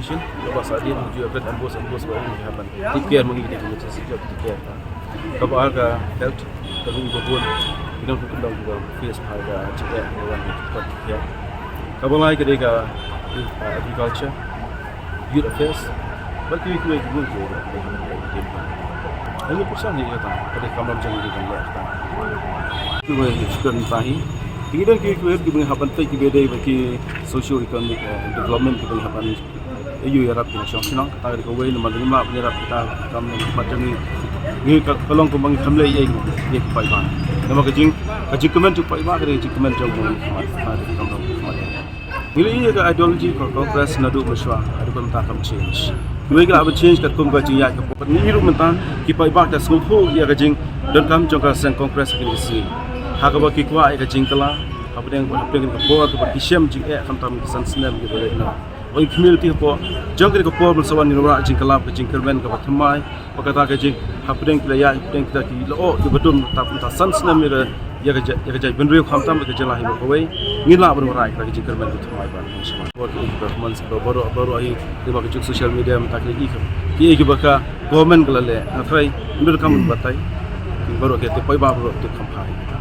information lepas dia menuju akan ambos baru haban tiket mengi di kita sejak tiket kalau harga health kalau ibu kita kundang juga face harga tiket orang tempat tiket kalau lagi kedega agriculture youth affairs bagi itu ibu tu ini pesan dia kata pada kamar jangan digambar itu sudah tahi Kemudian kita punya hapan tay kita bagi social economic development kita punya hapan EU Arab nasional kita ada kawai nama lima punya Arab kita kami macam ni kalau kembang kami lagi ini pai ban. Nama kajing kemen tu pai ban kerja kemen jauh ada kembang. Bila ini ke ideologi Congress nadu mesra ada pun tak akan change. Dua kali apa change kat kembang kajing ya ke ni hidup mentan kita pai ban kat semua ya kajing dan kami jangka sen Congress ini sini. Hak bagi kuat ia jingkala apa yang buat tu bagi siam jing kami kesan senam gitu na. Oi community ko jangkir ko problem sawan ni ora jingkala ke jingkerben ke thamai pakata ke jing apa yang kita ki lo tu betul tak san senam ya ke benri khamtam ke jelah ini ko wei ngila berai ke jingkerben ke thamai ban semua. Buat performance baru ai di bagi social media mentakli ki baka government kelale afai ndur kam batai baru kita pai baru tu kampai